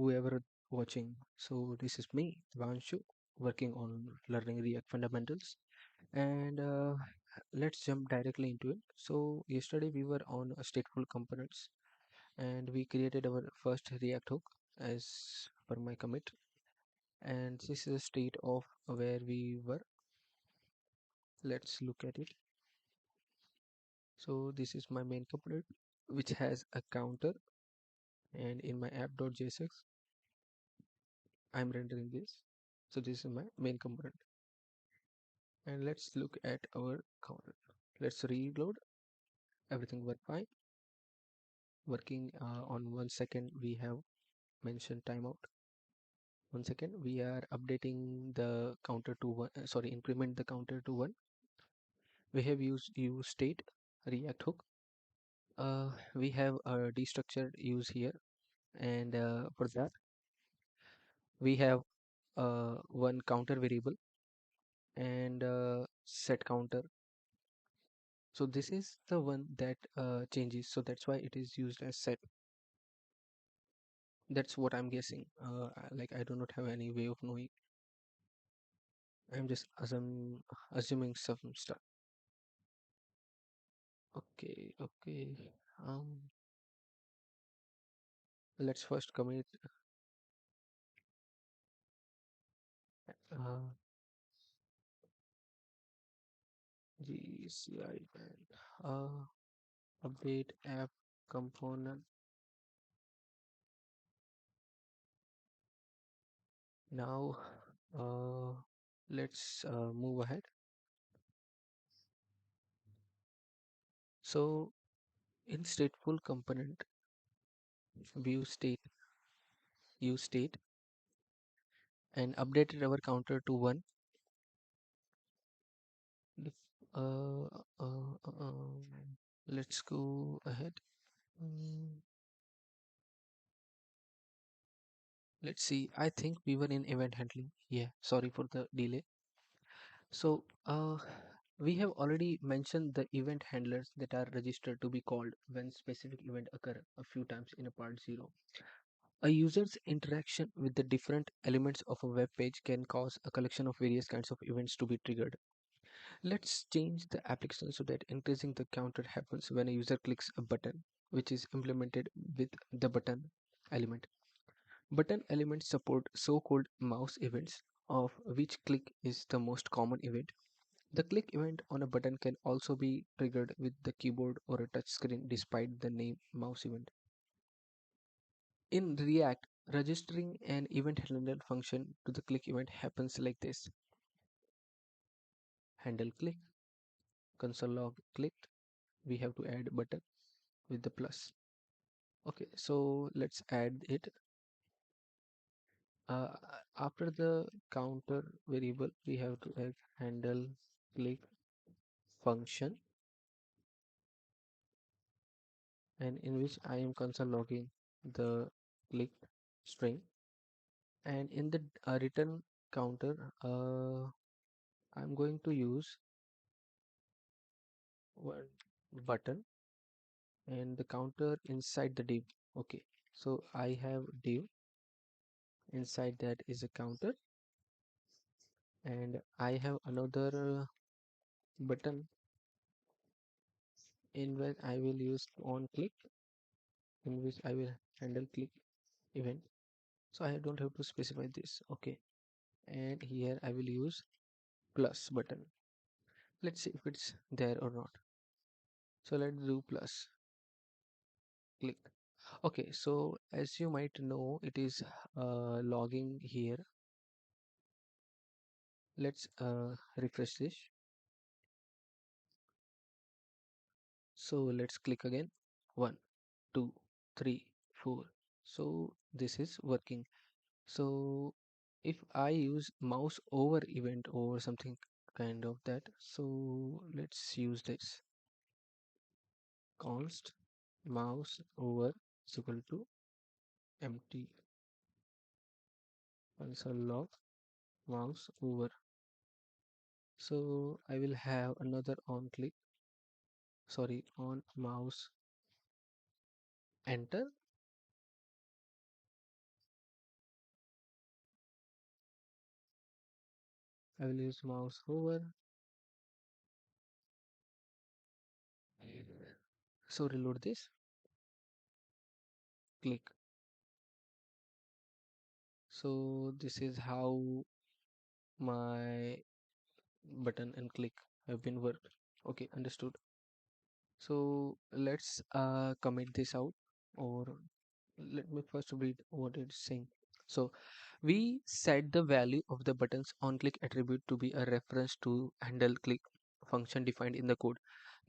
whoever watching. So this is me, Vanshu, working on learning React fundamentals. And let's jump directly into it. So yesterday we were on a stateful components, and we created our first React hook as per my commit. And this is a state of where we were. Let's look at it. So this is my main component, which has a counter, and in my app.jsx I'm rendering this. So this is my main component. And let's look at our counter. Let's reload. Everything work fine. Working on 1 second. We have mentioned timeout. 1 second. We are updating the counter to one. Sorry, increment the counter to one. We have used use state React hook. We have a destructured use here, and for that we have one counter variable and set counter. So this is the one that changes. So that's why it is used as set. That's what I'm guessing. Like I do not have any way of knowing. I'm just assuming some stuff. Okay, okay. Um, let's first commit uh, GCI and update app component. Now, uh, let's move ahead. So in stateful component, view state, use state, and updated our counter to one. If, uh, uh, uh, um, let's go ahead. Mm, let's see. I think we were in event handling. Yeah, sorry for the delay. So, we have already mentioned the event handlers that are registered to be called when specific event occur a few times in a part 0. A user's interaction with the different elements of a web page can cause a collection of various kinds of events to be triggered. Let's change the application so that increasing the counter happens when a user clicks a button, which is implemented with the button element. Button elements support so-called mouse events, of which click is the most common event. The click event on a button can also be triggered with the keyboard or a touch screen despite the name mouse event. In React, registering an event handler function to the click event happens like this. Handle click, console log clicked. We have to add button with the plus. Okay, so let's add it. Uh, After the counter variable, we have to add handle click function, and in which I am console logging the click string, and in the return counter, I'm going to use one button and the counter inside the div. Okay, so I have div, inside that is a counter, and I have another button in which I will use on click, in which I will handle click event. So I don't have to specify this. Okay, and here I will use plus button. Let's see if it's there or not. So let's do plus click. Okay, so as you might know, it is logging here. Let's refresh this. So let's click again. 1, 2, 3, 4. So this is working. So if I use mouse over event or something kind of that, so let's use this const mouse over is equal to empty console log mouse over. So I will have another on click, sorry, on mouse enter, I will use mouse over. So reload this, click. So this is how my button and click have been worked. Okay, understood. So let's commit this out, or let me first read what it's saying. So we set the value of the button's on click attribute to be a reference to handle click function defined in the code.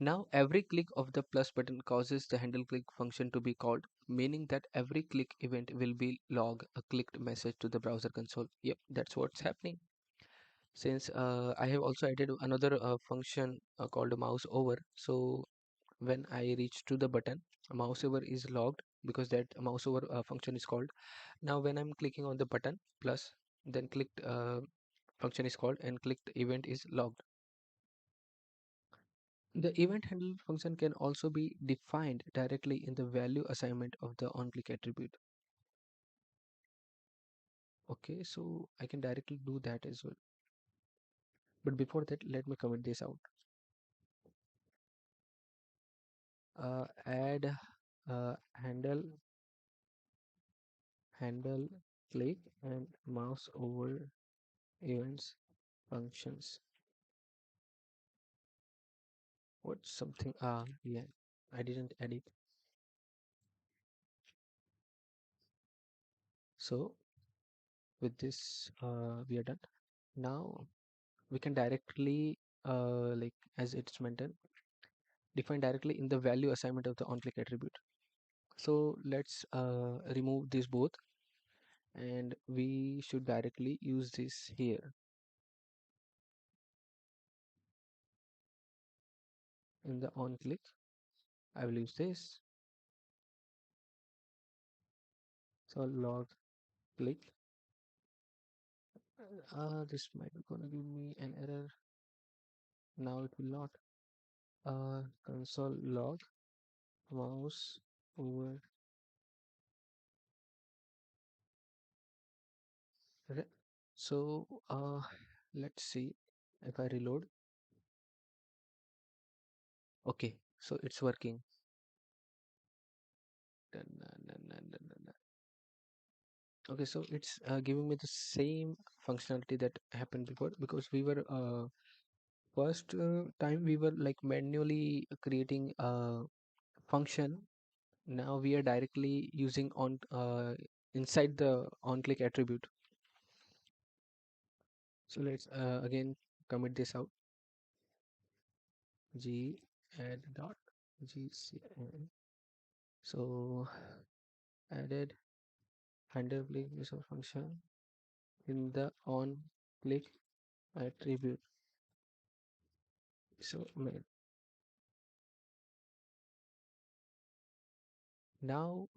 Now every click of the plus button causes the handle click function to be called, meaning that every click event will be log a clicked message to the browser console. Yep, that's what's happening. Since I have also added another function called mouse over. So when I reach to the button, mouse over is logged because that mouse over function is called. Now when I'm clicking on the button plus, then clicked function is called and clicked event is logged. The event handler function can also be defined directly in the value assignment of the onClick attribute. Okay, so I can directly do that as well. But before that, let me comment this out. Add handle handle click and mouse over events functions. What something? Yeah, I didn't edit. So with this, we are done. Now we can directly, like as it's maintained, define directly in the value assignment of the onClick attribute. So let's remove these both, and we should directly use this here in the onClick. I will use this. So log click. This might be gonna give me an error. Now it will not. Console log mouse over. So let's see if I reload. Okay, so it's working. Dun, dun, dun, dun, dun, dun, dun. Okay, so it's giving me the same functionality that happened before, because we were first time we were like manually creating a function. Now we are directly using on inside the on click attribute. So let's again commit this out. G add dot gcn. So added handle click user function in the on click attribute. So now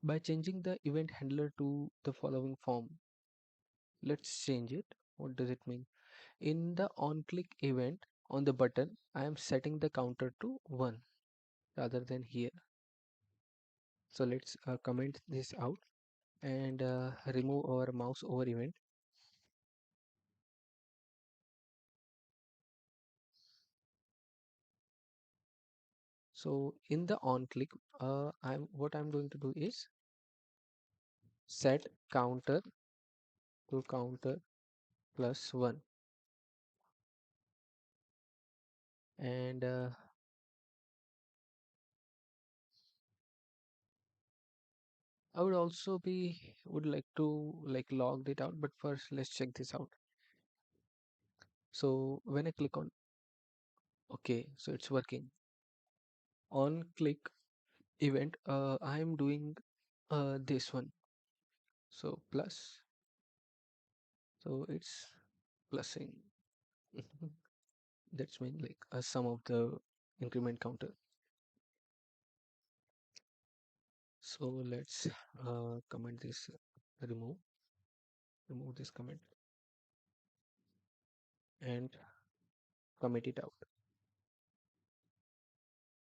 by changing the event handler to the following form, let's change it. What does it mean? In the on click event on the button, I am setting the counter to 1 rather than here. So let's comment this out and remove our mouse over event. So in the on click, I'm going to do is set counter to counter plus 1, and I would also would like to like log it out, but first let's check this out. So when I click on, okay, so it's working. On click event, I am doing this one. So plus, so it's plusing. That's mean like a sum of the increment counter. So let's comment this, remove this comment and commit it out.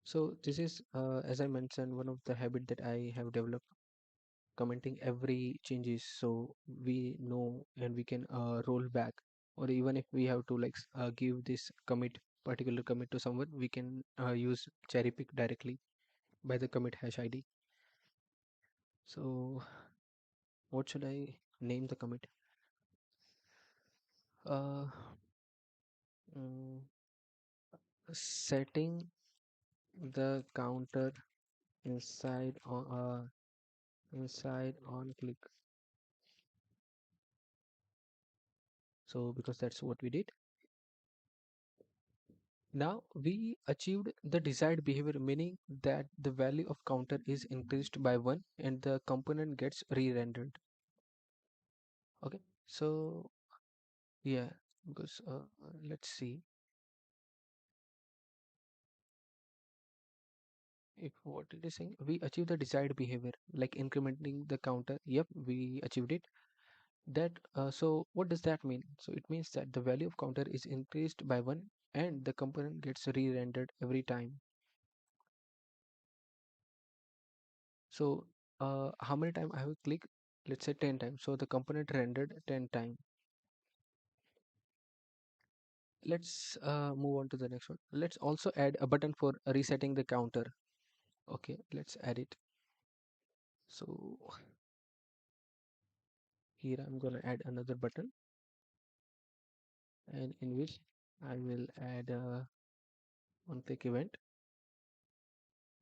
So this is, as I mentioned, one of the habit that I have developed. commenting every changes, so we know and we can roll back. Or even if we have to like give this commit particular commit to someone, we can use cherry pick directly by the commit hash id. So what should I name the commit? uh mm, Setting the counter inside on click. So because that's what we did. Now we achieved the desired behavior, meaning that the value of counter is increased by 1 and the component gets re-rendered. Okay, so yeah, because let's see if what it is saying. We achieve the desired behavior like incrementing the counter. Yep, we achieved it. That so what does that mean? So it means that the value of counter is increased by 1 and the component gets re-rendered every time. So how many times I have clicked? Let's say 10 times. So the component rendered 10 times. Let's move on to the next one. Let's also add a button for resetting the counter. Okay, let's add it. So here I'm gonna add another button, and in which I will add a one click event.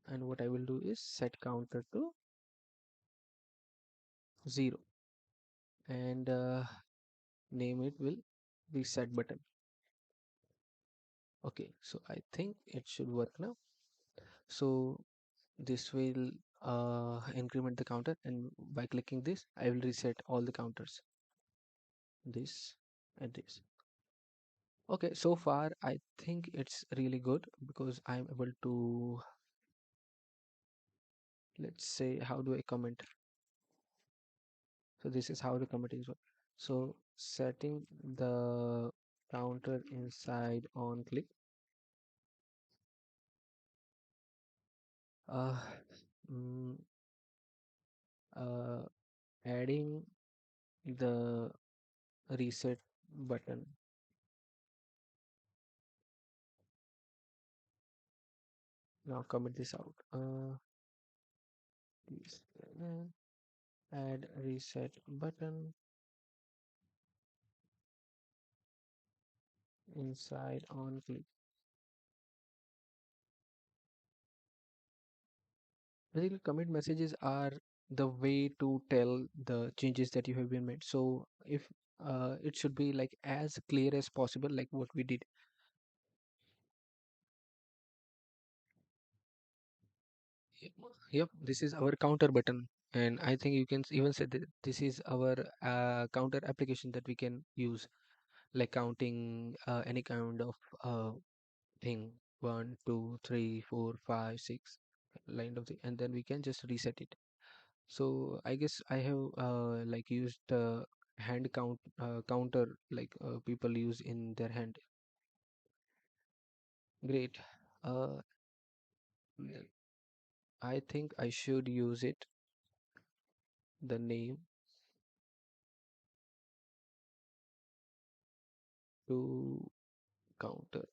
And what I will do is set counter to 0 and name it will reset button. Okay, so I think it should work now. So this will increment the counter, and by clicking this I will reset all the counters, this and this. Okay, so far I think it's really good because I'm able to, let's say, how do I comment? So this is how the comment is work. So setting the counter inside on click. uh, mm, uh, Adding the reset button. Now comment this out. Please, add reset button inside on click. Basically, commit messages are the way to tell the changes that you have been made. So if it should be like as clear as possible, like what we did. Yep, yep, this is our counter button, and I think you can even say that this is our counter application that we can use, like counting any kind of thing, 1, 2, 3, 4, 5, 6 line of the, and then we can just reset it. So I guess I have like used the hand counter like people use in their hand. Great. Uh, well, I think I should use it. The name to counter.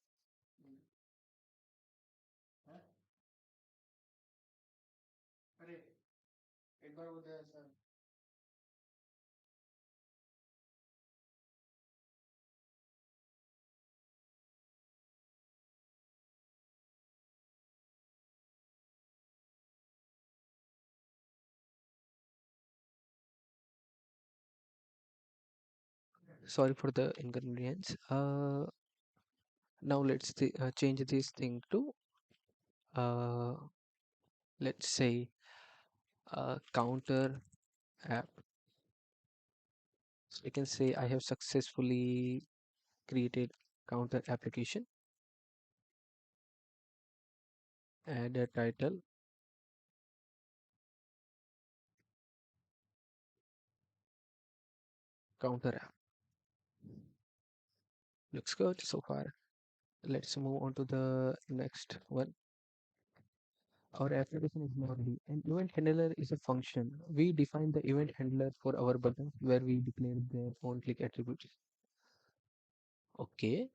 Sorry for the inconvenience. Now let's change this thing to uh, let's say counter app. So I can say I have successfully created counter application. Add a title, counter app. Looks good so far. Let's move on to the next one. Our application is not ready. An event handler is a function. We define the event handler for our buttons where we declare their own click attributes. Okay,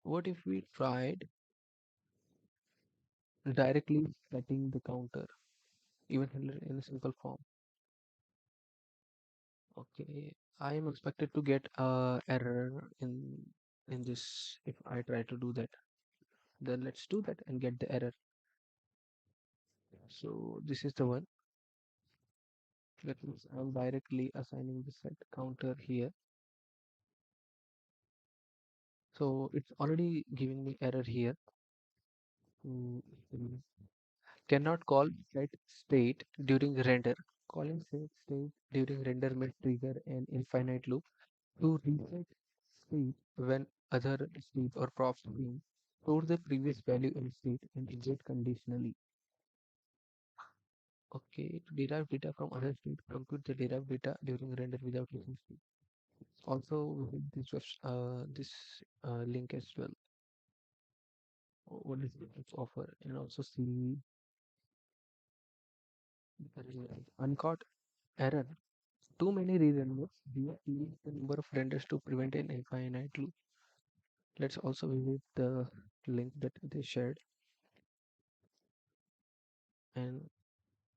what if we tried directly setting the counter event handler in a simple form? Okay, I am expected to get a error in this if I try to do that. Then let's do that and get the error. So this is the one. That means I'm directly assigning the set counter here. So it's already giving me error here. Mm, mm. Cannot call set state during render. Calling set state during render may trigger an infinite loop to reset state when other state or props being store the previous value in state and eject conditionally. Okay, to derive data from other state, compute the derived data during render without using state. Also, with this link as well. What is it offer? And also see the result. Uncaught error. Too many re-renders. We have used the number of renders to prevent an infinite loop. Let's also visit the link that they shared and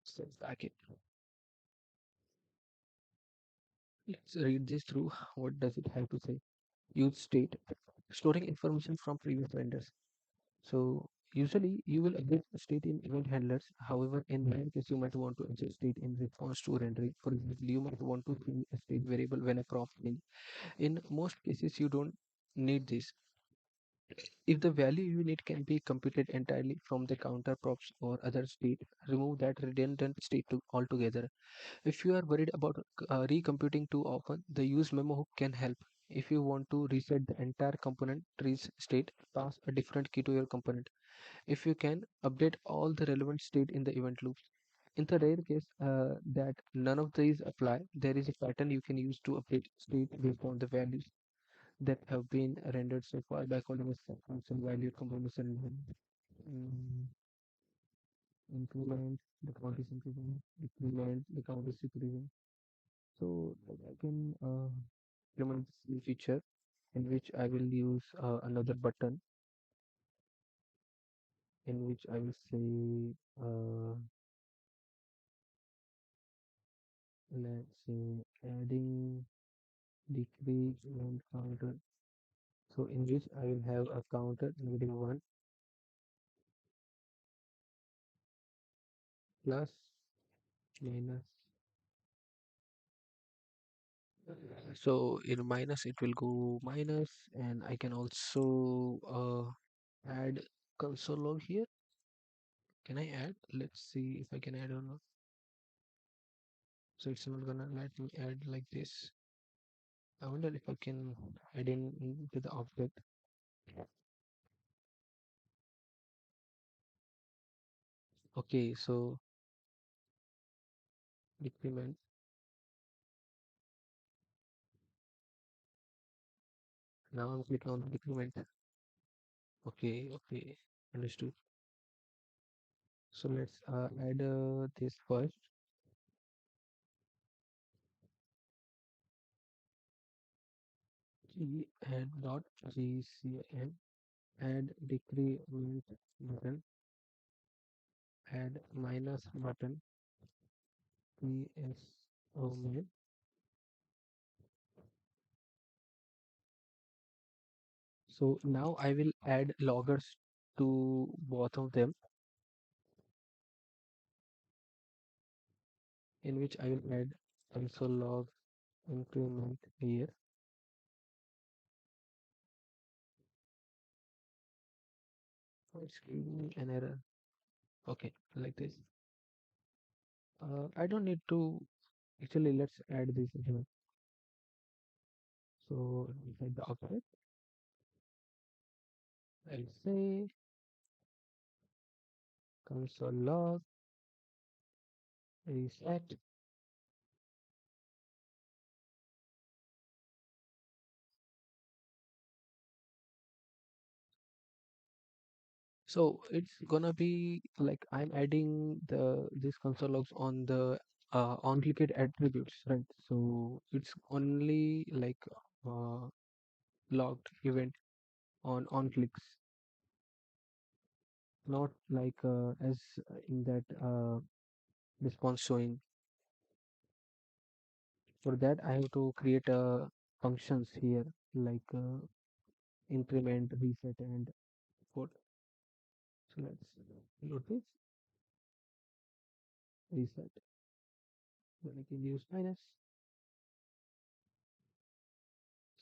set back it. Let's read this through. What does it have to say? Use state. Storing information from previous renders. So usually you will update state in event handlers. However, in rare case you might want to adjust state in response to rendering. For example, you might want to change a state variable when a prompt change. In most cases, you don't need this. If the value you need can be computed entirely from the counter props or other state, remove that redundant state altogether. If you are worried about recomputing too often, the use memo hook can help. If you want to reset the entire component tree's state, pass a different key to your component. If you can, update all the relevant state in the event loops. In the rare case that none of these apply, there is a pattern you can use to update state based on the values that have been rendered so far by calling a set function value components and increment, the count is increasing, decrement, the count is decreasing. So I can implement this new feature in which I will use another button in which I will say let's say adding decrement counter. So in which I will have a counter -1 plus minus. So in minus it will go minus, and I can also add console log here. Can I add? Let's see if I can add or not. So it's not gonna let me add like this. I wonder if I can add in into the object. Okay, so decrement. Now I'm clicking on the decrement. Okay, okay, understood. So let's add this first. G add dot gcm add decrement button add minus button pso main. So now I will add loggers to both of them, in which I will add console log increment here. It's giving me an error. Okay, like this. I don't need to actually. Let's add this here. So inside the object, I'll say console log reset. So it's gonna be like I'm adding the this console logs on the on clicked attributes, right? So it's only like uh, logged event on clicks, not like as in that response showing. For that I have to create functions here like increment, reset, and put. So let's load this, reset. Then I can use minus.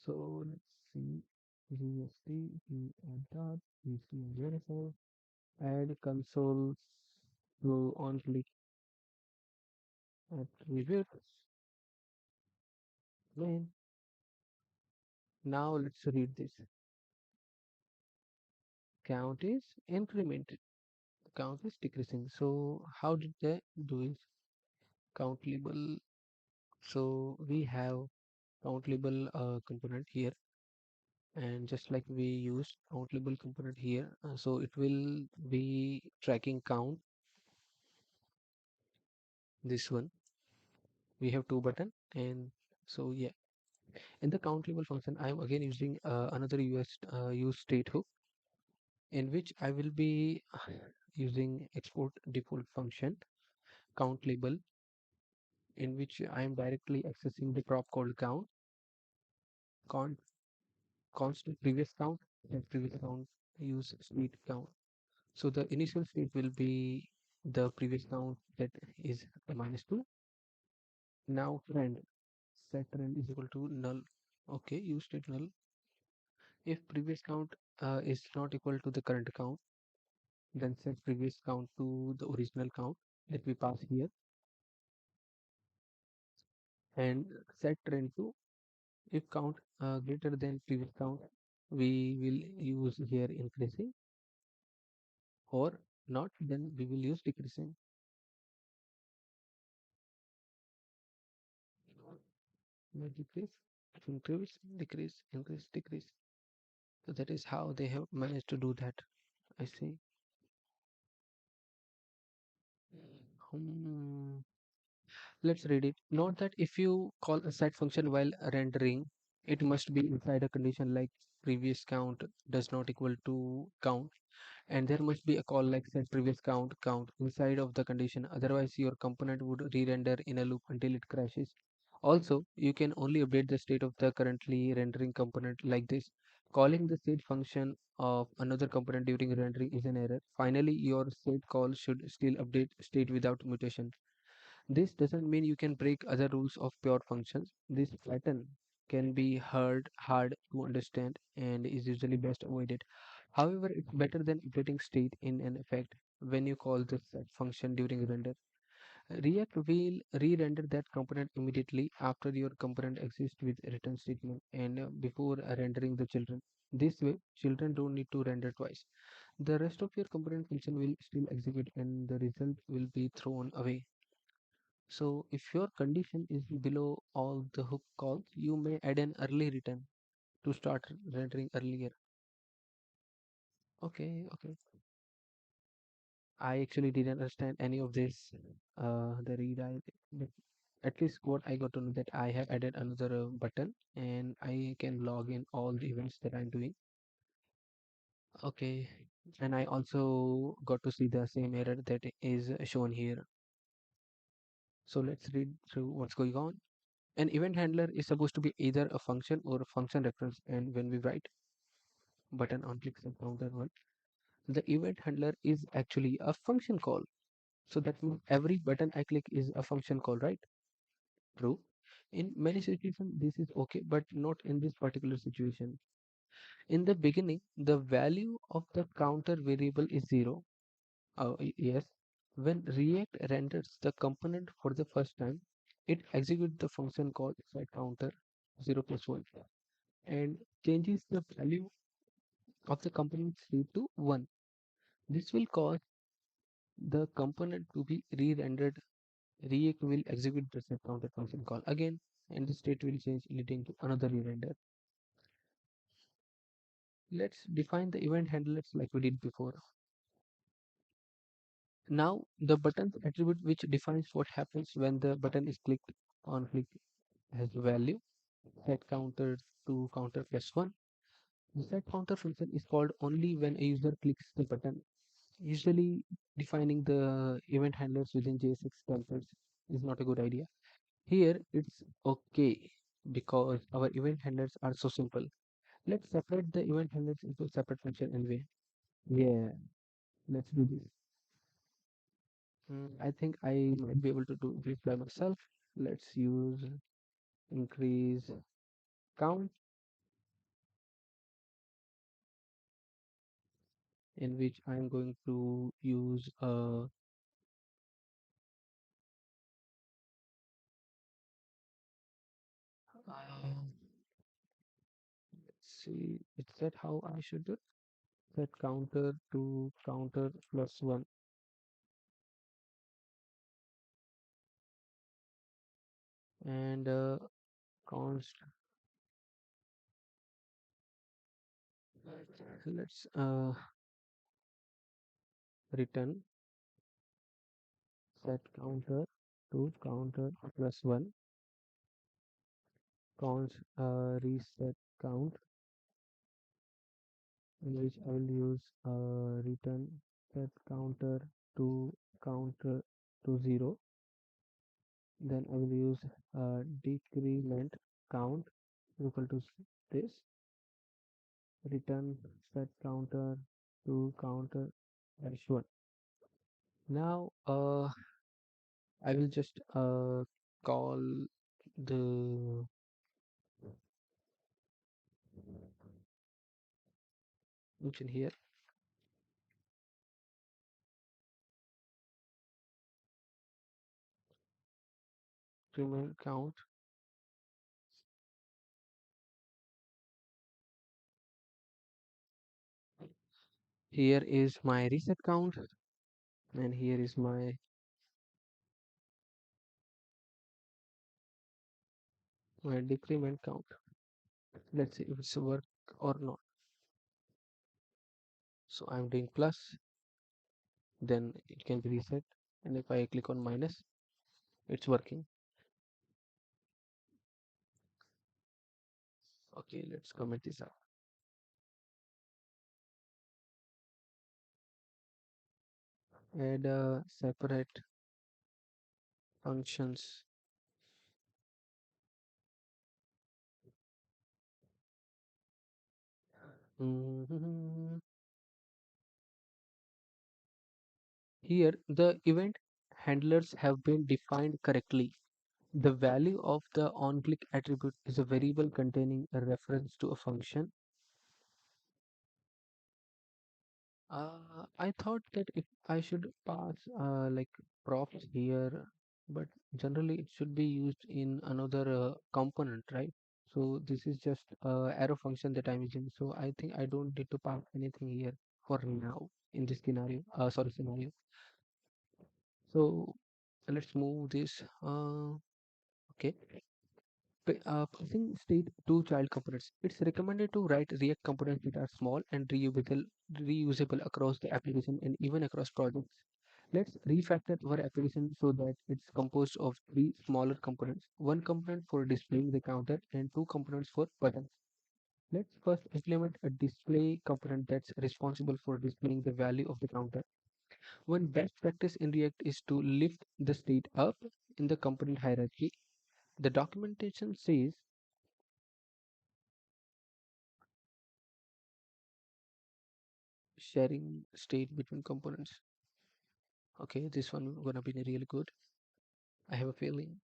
So let's see, GST, we add dot, we see verify, add console to on click attributes, main. Now let's read this. Count is incremented, count is decreasing. So how did they do it? Count label. So we have count label component here, and just like we used count label component here, so it will be tracking count. This one we have two button, and so yeah, in the count label function I am again using another use state hook, in which I will be using export default function count label, in which I am directly accessing the prop called count constant previous count, and previous count use state count. So the initial state will be the previous count, that is -2. Now trend, set trend is equal to null. Okay, use state null. If previous count is not equal to the current count, then set previous count to the original count that we pass here, and set trend to, if count greater than previous count, we will use here increasing, or not, then we will use decreasing. Decrease, increase, decrease, increase, decrease. So that is how they have managed to do that. I see. Hmm. Let's read it. Note that if you call a set function while rendering, it must be inside a condition like previous count does not equal to count, and there must be a call like set previous count inside of the condition. Otherwise, your component would re-render in a loop until it crashes. Also, you can only update the state of the currently rendering component like this. Calling the state function of another component during rendering is an error. Finally, your state call should still update state without mutation. This doesn't mean you can break other rules of pure functions. This pattern can be hard to understand and is usually best avoided. However, it's better than updating state in an effect when you call the set function during render. React will re-render that component immediately after your component exists with return statement and before rendering the children. This way, children don't need to render twice. The rest of your component function will still execute and the result will be thrown away. So if your condition is below all the hook calls, you may add an early return to start rendering earlier. Okay, okay. I actually didn't understand any of this. The redirect, but at least what I got to know that I have added another button and I can log in all the events that I'm doing. Okay, and I also got to see the same error that is shown here. So let's read through what's going on. An event handler is supposed to be either a function or a function reference, and when we write button on click and counter one, the event handler is actually a function call. So that means every button I click is a function call, right? True. In many situations, this is okay, but not in this particular situation. In the beginning, the value of the counter variable is zero. Yes. When React renders the component for the first time, it executes the function called set counter 0 plus 1 and changes the value of the component state to 1. This will cause the component to be re-rendered. React will execute the set counter function call again, and the state will change, leading to another re-render. Let's define the event handlers like we did before. Now the buttons attribute which defines what happens when the button is clicked on click has a value set counter to counter plus one. The set counter function is called only when a user clicks the button. Usually defining the event handlers within JSX concepts is not a good idea. Here it's okay because our event handlers are so simple. Let's separate the event handlers into separate function anyway. Yeah, let's do this. I think I might be able to do this by myself. Let's use increase count in which I'm going to use let's see, it's that how I should do it? Set counter to counter plus one and const. Let's return set counter to counter plus one const reset count in which I will use return set counter to counter to zero. Then I will use decrement count equal to this return set counter to counter dash one. Now I will just call the function here increment count. Here is my reset count and here is my decrement count. Let's see if it's work or not. So I'm doing plus, then it can be reset, and if I click on minus, it's working. Okay, let's comment this out. Add separate functions. Mhm. Here, the event handlers have been defined correctly. The value of the onClick attribute is a variable containing a reference to a function. I thought that if I should pass like props here, but generally it should be used in another component, right? So this is just arrow function that I'm using. So I think I don't need to pass anything here for now in this scenario. Sorry, scenario. So let's move this. Okay. Passing state to child components. It's recommended to write React components that are small and reusable across the application and even across projects. Let's refactor our application so that it's composed of three smaller components. One component for displaying the counter and two components for buttons. Let's first implement a display component that's responsible for displaying the value of the counter. One best practice in React is to lift the state up in the component hierarchy. The documentation says sharing state between components. Okay, this one gonna be really good. I have a feeling.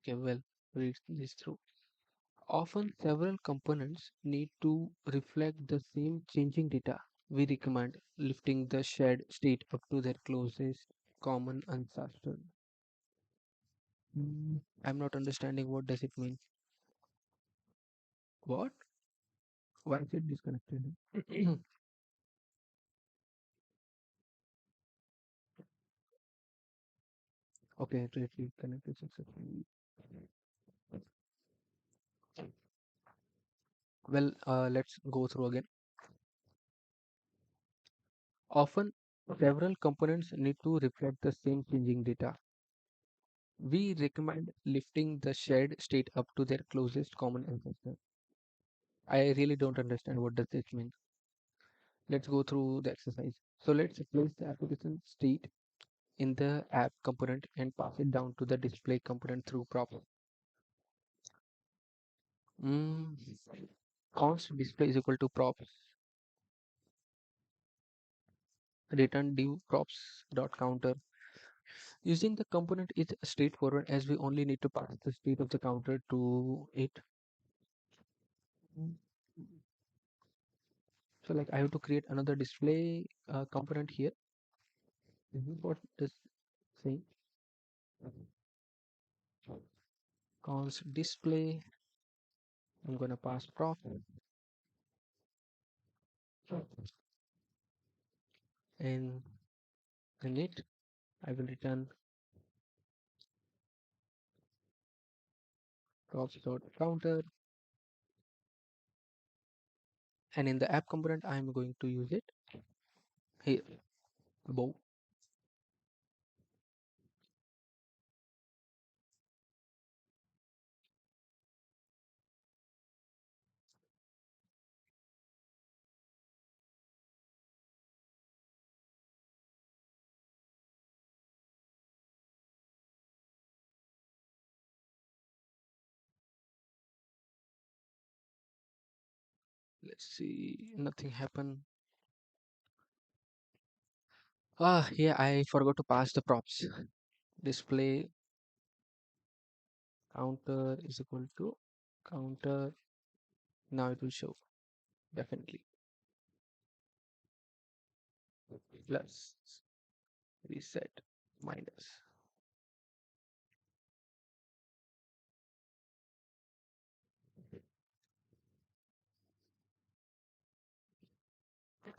Okay, well, read this through. Often several components need to reflect the same changing data. We recommend lifting the shared state up to their closest common ancestor. I'm not understanding what does it mean. What? Why is it disconnected? Okay, it connected successfully. Well, let's go through again. Often, several components need to reflect the same changing data. We recommend lifting the shared state up to their closest common ancestor. I really don't understand what does this mean. Let's go through the exercise. So let's place the application state in the app component and pass it down to the display component through prop. Mm, const display is equal to props return div props dot counter. Using the component is straightforward as we only need to pass the state of the counter to it. Mm, So like I have to create another display component here. This is what this saying. Const display. I'm gonna pass prop and in it I will return props dot counter, and in the app component I'm going to use it here above. Let's see, nothing happened. Ah, yeah, I forgot to pass the props. Display counter is equal to counter. Now it will show definitely plus reset minus.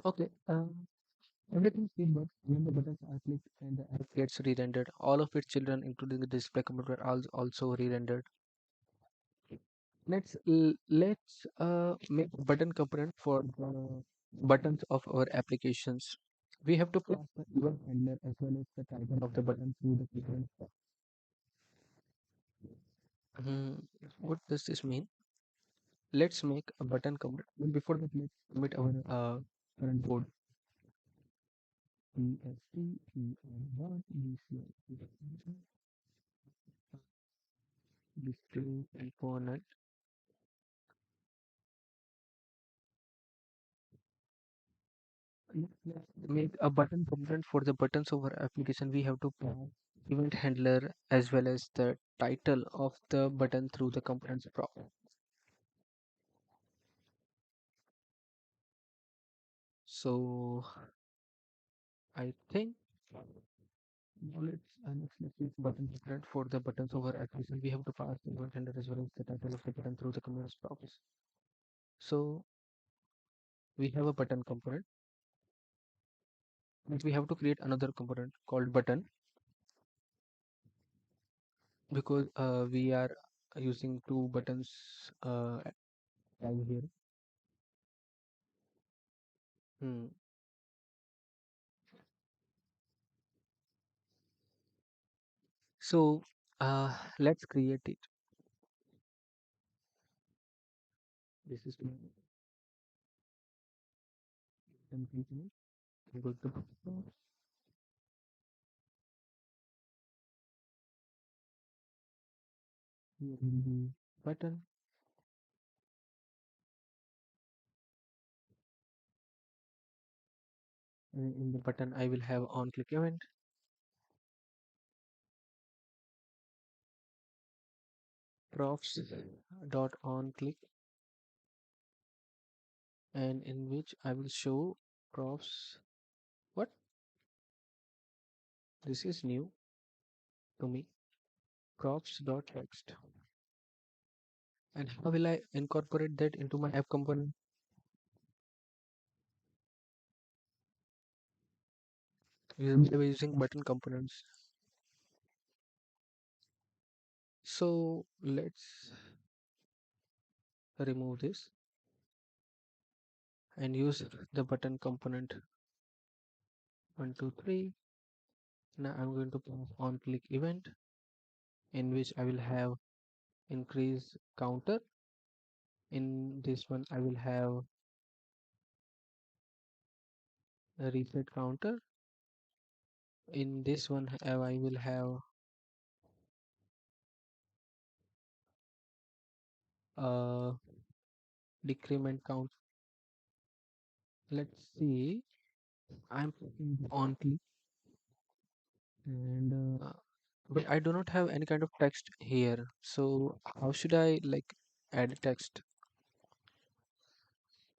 Okay, everything is but when the buttons are clicked and the app gets re-rendered, all of its children, including the display computer, are also re-rendered. Let's make a button component for the buttons of our applications. We have to pass the event handler as well as the title of the button through the different. Hmm, what does this mean? Let's make a button component. But before that, let's commit our current code. Display component. Let's make a button component for the buttons of our application. We have to pass event handler as well as the title of the button through the components prop. So I think now let's use button component for the buttons of our application. We have to pass the event handler as well as the title of the button through the components props. So we have a button component, but we have to create another component called button because we are using two buttons as here. Hmm. So let's create it. This is my component. Go to button. Here will be button, and in the button I will have on click event props dot on click, and in which I will show props. What? This is new to me. Props dot text. And how will I incorporate that into my app component? By using button components. So let's remove this. and use the button component 1, 2, 3. Now I'm going to pass on click event in which I will have increase counter. In this one, I will have a reset counter. In this one, I will have a decrement count. Let's see. I'm putting on click and but I do not have any kind of text here. So how should I like add text?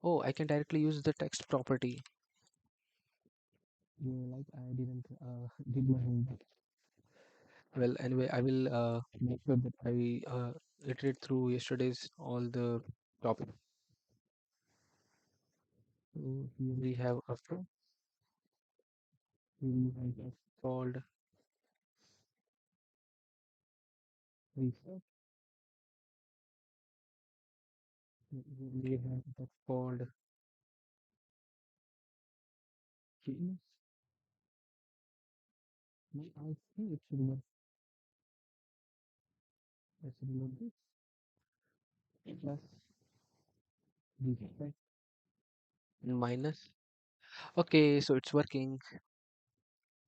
Oh, I can directly use the text property. Yeah, like I didn't did my homework. Well, anyway, I will make sure that I iterate through yesterday's all the topics. So here we have a flow. We have a called research. We have a called change. Now I think it should work. Let's reload this. Plus reset minus. Okay, so it's working.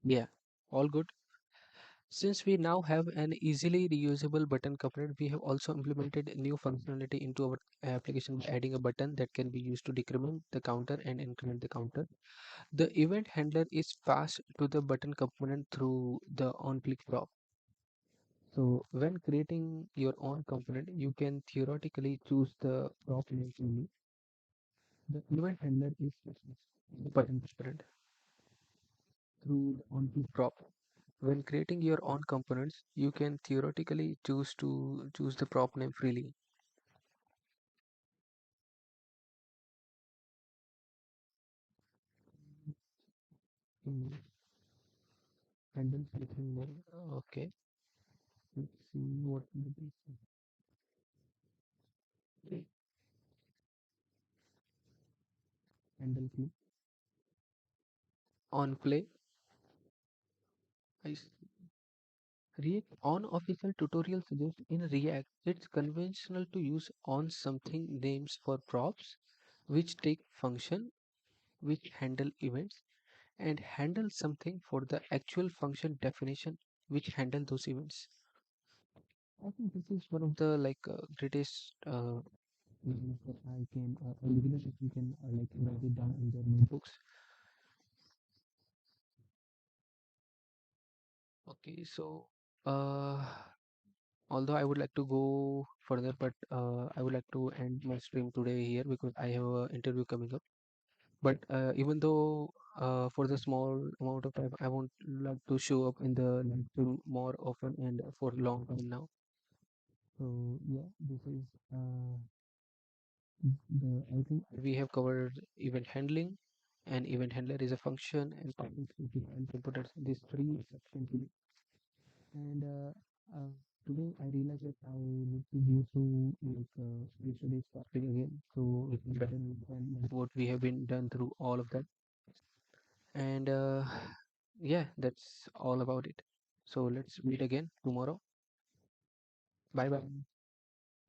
Yeah, all good. Since we now have an easily reusable button component, we have also implemented new functionality into our application by adding a button that can be used to decrement the counter and increment the counter. The event handler is passed to the button component through the on-click prop. So when creating your own component, you can theoretically choose the prop name only. The event handler is the button component through the on-click prop. When creating your own components, you can theoretically choose the prop name freely. Mm, handle clicking name. Okay, let's see what it is. Handle click on play. I s- React on official tutorial suggests in React it's conventional to use on something names for props which take function which handle events and handle something for the actual function definition which handle those events. I think this is one of the greatest beginners that I can beginners that we can write it down in their notebooks. Okay, so uh, although I would like to go further, but I would like to end my stream today here because I have an interview coming up. But even though for the small amount of time, I won't like to show up in the live stream more often and for long time now. So yeah, this is the I think we have covered event handling, and event handler is a function, and topics is defined components. These three sections, and today I realized that I need to go through yesterday's topic again, so we can better understand what we have been done through all of that. And yeah, that's all about it. So let's meet again tomorrow. Bye bye.